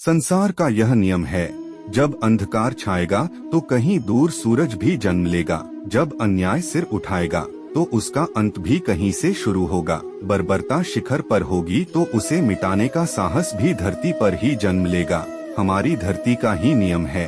संसार का यह नियम है, जब अंधकार छाएगा तो कहीं दूर सूरज भी जन्म लेगा। जब अन्याय सिर उठाएगा तो उसका अंत भी कहीं से शुरू होगा। बर्बरता शिखर पर होगी तो उसे मिटाने का साहस भी धरती पर ही जन्म लेगा। हमारी धरती का ही नियम है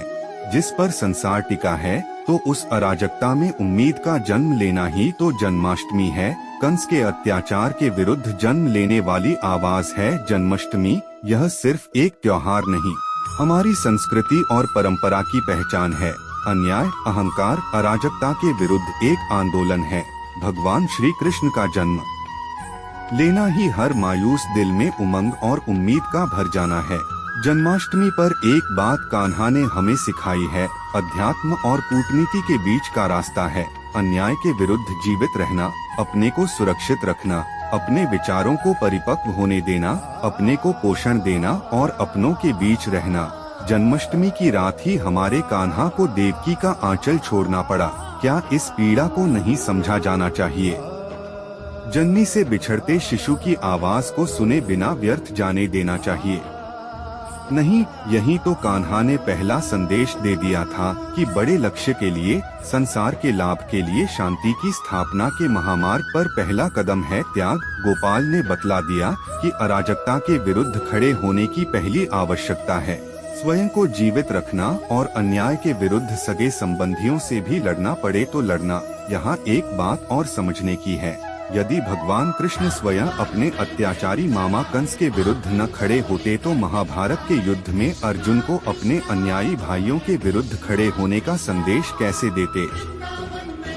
जिस पर संसार टिका है, तो उस अराजकता में उम्मीद का जन्म लेना ही तो जन्माष्टमी है। कंस के अत्याचार के विरुद्ध जन्म लेने वाली आवाज है जन्माष्टमी। यह सिर्फ एक त्योहार नहीं, हमारी संस्कृति और परंपरा की पहचान है। अन्याय, अहंकार, अराजकता के विरुद्ध एक आंदोलन है। भगवान श्री कृष्ण का जन्म लेना ही हर मायूस दिल में उमंग और उम्मीद का भर जाना है। जन्माष्टमी पर एक बात कान्हा ने हमें सिखाई है, अध्यात्म और कूटनीति के बीच का रास्ता है। अन्याय के विरुद्ध जीवित रहना, अपने को सुरक्षित रखना, अपने विचारों को परिपक्व होने देना, अपने को पोषण देना और अपनों के बीच रहना। जन्माष्टमी की रात ही हमारे कान्हा को देवकी का आंचल छोड़ना पड़ा। क्या इस पीड़ा को नहीं समझा जाना चाहिए? जननी से बिछड़ते शिशु की आवाज को सुने बिना व्यर्थ जाने देना चाहिए। नहीं, यही तो कान्हा ने पहला संदेश दे दिया था कि बड़े लक्ष्य के लिए, संसार के लाभ के लिए, शांति की स्थापना के महामार्ग पर पहला कदम है त्याग। गोपाल ने बतला दिया कि अराजकता के विरुद्ध खड़े होने की पहली आवश्यकता है स्वयं को जीवित रखना, और अन्याय के विरुद्ध सगे संबंधियों से भी लड़ना पड़े तो लड़ना। यहाँ एक बात और समझने की है, यदि भगवान कृष्ण स्वयं अपने अत्याचारी मामा कंस के विरुद्ध न खड़े होते तो महाभारत के युद्ध में अर्जुन को अपने अन्यायी भाइयों के विरुद्ध खड़े होने का संदेश कैसे देते?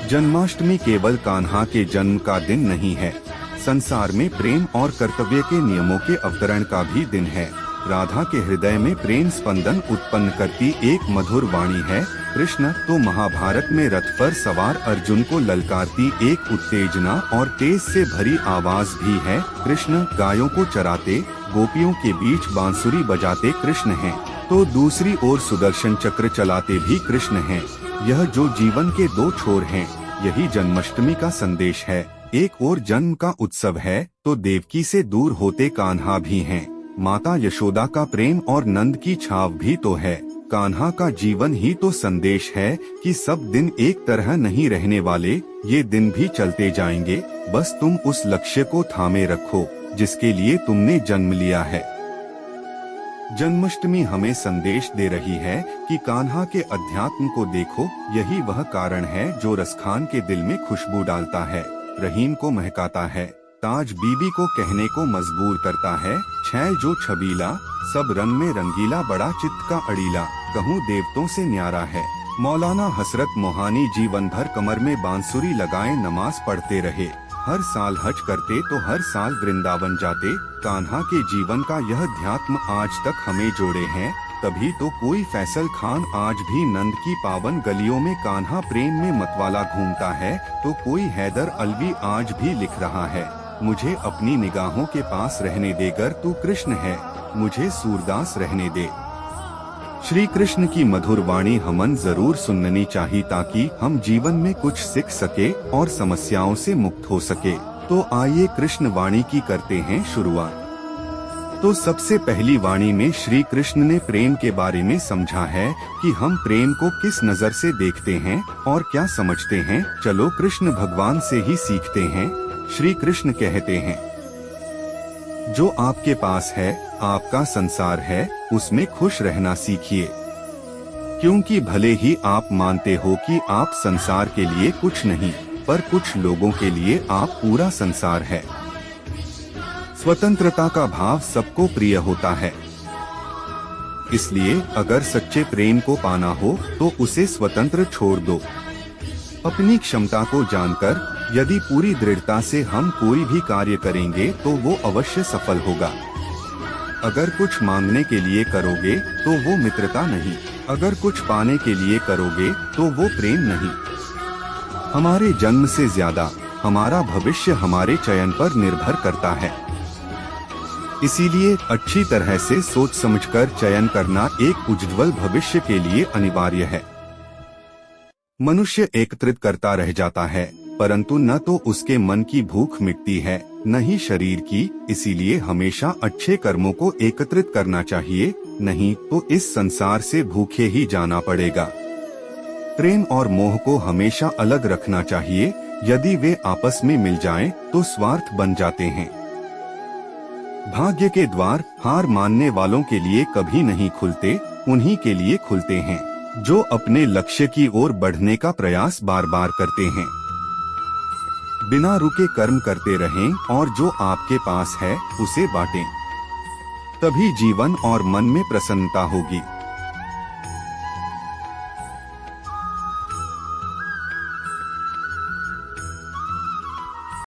जन्माष्टमी केवल कान्हा के जन्म का दिन नहीं है, संसार में प्रेम और कर्तव्य के नियमों के अवतरण का भी दिन है। राधा के हृदय में प्रेम स्पंदन उत्पन्न करती एक मधुर वाणी है। कृष्ण तो महाभारत में रथ पर सवार अर्जुन को ललकारती एक उत्तेजना और तेज से भरी आवाज भी है। कृष्ण गायों को चराते, गोपियों के बीच बांसुरी बजाते कृष्ण हैं, तो दूसरी ओर सुदर्शन चक्र चलाते भी कृष्ण हैं। यह जो जीवन के दो छोर हैं, यही जन्माष्टमी का संदेश है। एक ओर जन्म का उत्सव है तो देवकी से दूर होते कान्हा भी हैं। माता यशोदा का प्रेम और नंद की छाव भी तो है। कान्हा का जीवन ही तो संदेश है कि सब दिन एक तरह नहीं रहने वाले, ये दिन भी चलते जाएंगे। बस तुम उस लक्ष्य को थामे रखो जिसके लिए तुमने जन्म लिया है। जन्माष्टमी हमें संदेश दे रही है कि कान्हा के अध्यात्म को देखो। यही वह कारण है जो रसखान के दिल में खुशबू डालता है, रहीम को महकाता है, ताज बीबी को कहने को मजबूर करता है। छैल जो छबीला, सब रंग में रंगीला, बड़ा चित्त का अड़ीला, कहूँ देवतों से न्यारा है। मौलाना हसरत मोहानी जीवन भर कमर में बांसुरी लगाए नमाज पढ़ते रहे। हर साल हज करते तो हर साल वृंदावन जाते। कान्हा के जीवन का यह ध्यात्म आज तक हमें जोड़े हैं। तभी तो कोई फैसल खान आज भी नंद की पावन गलियों में कान्हा प्रेम में मतवाला घूमता है, तो कोई हैदर अलवी आज भी लिख रहा है, मुझे अपनी निगाहों के पास रहने देगर तू कृष्ण है, मुझे सूरदास रहने दे। श्री कृष्ण की मधुर वाणी हमन जरूर सुननी चाहिए ताकि हम जीवन में कुछ सीख सके और समस्याओं से मुक्त हो सके। तो आइए कृष्ण वाणी की करते हैं शुरुआत। तो सबसे पहली वाणी में श्री कृष्ण ने प्रेम के बारे में समझा है कि हम प्रेम को किस नजर से देखते हैं और क्या समझते हैं। चलो कृष्ण भगवान से ही सीखते हैं। श्री कृष्ण कहते हैं, जो आपके पास है, आपका संसार है, उसमें खुश रहना सीखिए, क्योंकि भले ही आप मानते हो कि आप संसार के लिए कुछ नहीं, पर कुछ लोगों के लिए आप पूरा संसार है। स्वतंत्रता का भाव सबको प्रिय होता है, इसलिए अगर सच्चे प्रेम को पाना हो तो उसे स्वतंत्र छोड़ दो। अपनी क्षमता को जानकर यदि पूरी दृढ़ता से हम कोई भी कार्य करेंगे तो वो अवश्य सफल होगा। अगर कुछ मांगने के लिए करोगे तो वो मित्रता नहीं, अगर कुछ पाने के लिए करोगे तो वो प्रेम नहीं। हमारे जन्म से ज्यादा हमारा भविष्य हमारे चयन पर निर्भर करता है। इसीलिए अच्छी तरह से सोच समझकर चयन करना एक उज्ज्वल भविष्य के लिए अनिवार्य है। मनुष्य एकत्रित करता रह जाता है, परंतु न तो उसके मन की भूख मिटती है, न ही शरीर की। इसीलिए हमेशा अच्छे कर्मों को एकत्रित करना चाहिए, नहीं तो इस संसार से भूखे ही जाना पड़ेगा। प्रेम और मोह को हमेशा अलग रखना चाहिए। यदि वे आपस में मिल जाएं, तो स्वार्थ बन जाते हैं। भाग्य के द्वार हार मानने वालों के लिए कभी नहीं खुलते, उन्हीं के लिए खुलते हैं जो अपने लक्ष्य की ओर बढ़ने का प्रयास बार बार करते हैं। बिना रुके कर्म करते रहें और जो आपके पास है उसे बांटें। तभी जीवन और मन में प्रसन्नता होगी।